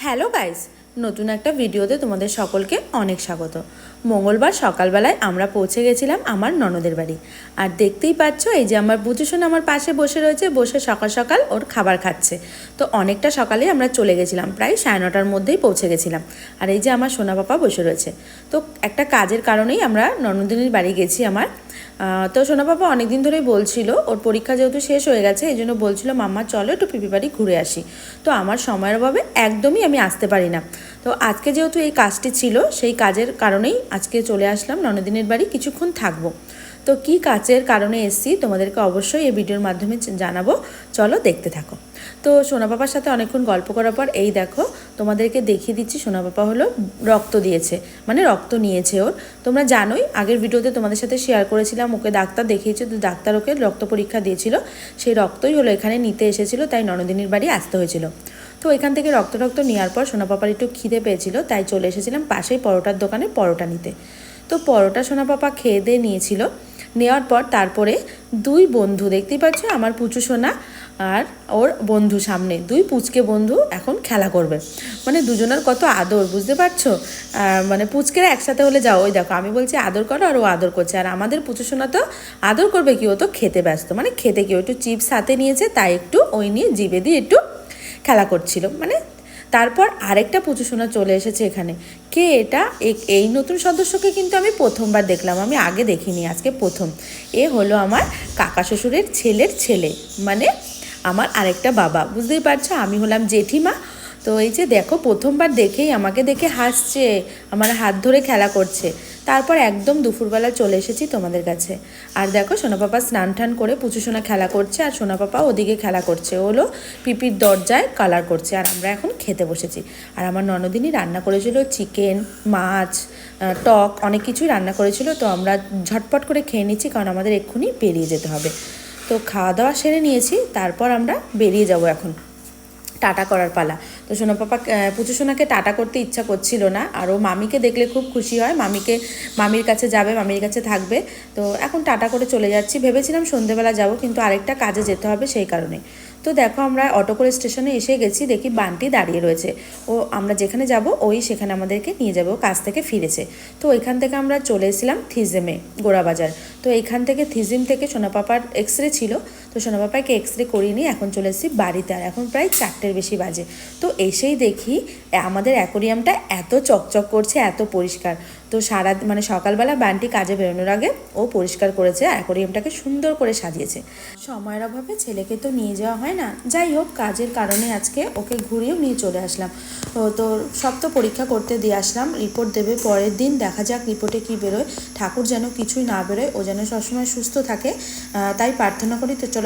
Hello guys, নতুন একটা ভিডিওতে তোমাদের সকলকে অনেক স্বাগত। মঙ্গলবার সকালবেলায় আমরা পৌঁছে গেছিলাম আমার ননদের বাড়ি। আর দেখতেই পাচ্ছ, এই যে আমার বুচুসোন আমার পাশে বসে রয়েছে, বসে সকাল সকাল ওর খাবার খাচ্ছে। তো অনেকটা সকালেই আমরা চলে গেছিলাম, প্রায় 9:30টার মধ্যেই পৌঁছে গেছিলাম। আর এই যে আমার সোনা পাপা বসে রয়েছে। তো একটা কাজের কারণেই আমরা ননদিনীর বাড়ি গেছি আমার। তো সোনা পাপা অনেকদিন ধরেই বলছিল, ওর পরীক্ষা যেহেতু শেষ হয়ে গেছে এই জন্য বলছিল মাম্মা চলো একটু পিপি বাড়ি ঘুরে আসি। তো আমার সময়ের অভাবে একদমই আমি আসতে পারি না। তো আজকে যেহেতু এই কাজটি ছিল, সেই কাজের কারণেই আজকে চলে আসলাম ননদিনীর বাড়ি, কিছুক্ষণ থাকবো। তো কী কাজের কারণে এসেছি তোমাদেরকে অবশ্যই এই ভিডিওর মাধ্যমে জানাবো, চলো দেখতে থাকো। তো সোনা পাপার সাথে অনেকক্ষণ গল্প করার পর এই দেখো তোমাদেরকে দেখিয়ে দিচ্ছি, সোনা পাপা হলো রক্ত দিয়েছে, মানে রক্ত নিয়েছে ওর। তোমরা জানোই, আগের ভিডিওতে তোমাদের সাথে শেয়ার করেছিলাম, ওকে ডাক্তার দেখিয়েছে, তো ডাক্তার ওকে রক্ত পরীক্ষা দিয়েছিল, সেই রক্তই হলো এখানে নিতে এসেছিলো, তাই ননদিনীর বাড়ি আসতে হয়েছিল। তো এখান থেকে রক্ত নেওয়ার পর সোনা পাপার একটু খিদে পেয়েছিল, তাই চলে এসেছিলাম পাশেই পরোটার দোকানে পরোটা নিতে। তো পরোটা সোনা পাপা খেয়ে দিয়ে নিয়েছিল। নেওয়ার পর তারপরে দুই বন্ধু, দেখতেই পাচ্ছ আমার পুচু সোনা আর ওর বন্ধু, সামনে দুই পুচকে বন্ধু এখন খেলা করবে। মানে দুজনের কত আদর, বুঝতে পারছো? মানে পুচকেরা একসাথে হলে যাও, ওই দেখো আমি বলছি আদর করো আর ও আদর করছে। আর আমাদের পুচু সোনা তো আদর করবে কি, ও তো খেতে ব্যস্ত, মানে খেতে কি, ও একটু চিপস হাতে নিয়েছে, তাই একটু ওই নিয়ে জিভে দিয়ে একটু খেলা করছিল। মানে তারপর আরেকটা পুচু সোনা চলে এসেছে এখানে। কে এটা? এই নতুন সদস্যকে কিন্তু আমি প্রথমবার দেখলাম, আমি আগে দেখিনি, আজকে প্রথম। এ হলো আমার কাকা শ্বশুরের ছেলের ছেলে, মানে আমার আরেকটা বাবা, বুঝতেই পারছো, আমি হলাম জেঠিমা। তো এই যে দেখো, প্রথমবার দেখেই আমাকে দেখে হাসছে, আমার হাত ধরে খেলা করছে। তারপর একদম দুপুরবেলা চলে এসেছি তোমাদের কাছে। আর দেখো সোনা পাপা স্নান টান করে পুচু সোনা খেলা করছে, আর সোনা পাপা ওদিকে খেলা করছে, হলো পিপির দরজায় কালার করছে। আর আমরা এখন খেতে বসেছি। আর আমার ননদিনী রান্না করেছিল চিকেন, মাছ, টক, অনেক কিছুই রান্না করেছিল। তো আমরা ঝটপট করে খেয়ে নিচ্ছি, কারণ আমাদের এক্ষুনি বেরিয়ে যেতে হবে। তো খাওয়া দাওয়া সেরে নিয়েছি, তারপর আমরা বেরিয়ে যাব এখন, টাটা করার পালা। তো সোনা পাপা পুচু সোনাকে টাটা করতে ইচ্ছা করছিল না, আর ও মামিকে দেখলে খুব খুশি হয়, মামির কাছে যাবে, মামির কাছে থাকবে। তো এখন টাটা করে চলে যাচ্ছি। ভেবেছিলাম সন্ধেবেলা যাব, কিন্তু আরেকটা কাজে যেতে হবে, সেই কারণে। তো দেখো আমরা অটো করে স্টেশনে এসে গেছি, দেখি বান্টি দাঁড়িয়ে রয়েছে। ও আমরা যেখানে যাব ওই সেখানে আমাদেরকে নিয়ে যাবে, ও কাজ থেকে ফিরেছে। তো ওইখান থেকে আমরা চলে এসেছিলাম থিজেমে, গোড়াবাজার। তো এইখান থেকে থিজিম থেকে সোনা পাপার এক্সরে ছিল, তো সোনা পাপাকে এক্সরে করিয়ে নিয়ে এখন চলে এসেছি বাড়িতে। আর এখন প্রায় 4টের বেশি বাজে। তো এসেই দেখি আমাদের অ্যাকোরিয়ামটা এত চকচক করছে, এত পরিষ্কার। তো মানে সকালবেলা বান্টি কাজে বেরোনোর আগে ও পরিষ্কার করেছে, অ্যাকোরিয়ামটাকে সুন্দর করে সাজিয়েছে। সময়ের অভাবে ছেলেকে তো নিয়ে যাওয়া হয় না, যাই হোক কাজের কারণে আজকে ওকে ঘুরিয়েও নিয়ে চলে আসলাম। তো সব তো পরীক্ষা করতে দিয়ে আসলাম, রিপোর্ট দেবে পরের দিন, দেখা যাক রিপোর্টে কী বেরোয়। ঠাকুর যেন কিছুই না বেরোয়, ও যেন সবসময় সুস্থ থাকে, তাই প্রার্থনা করি। তো চলো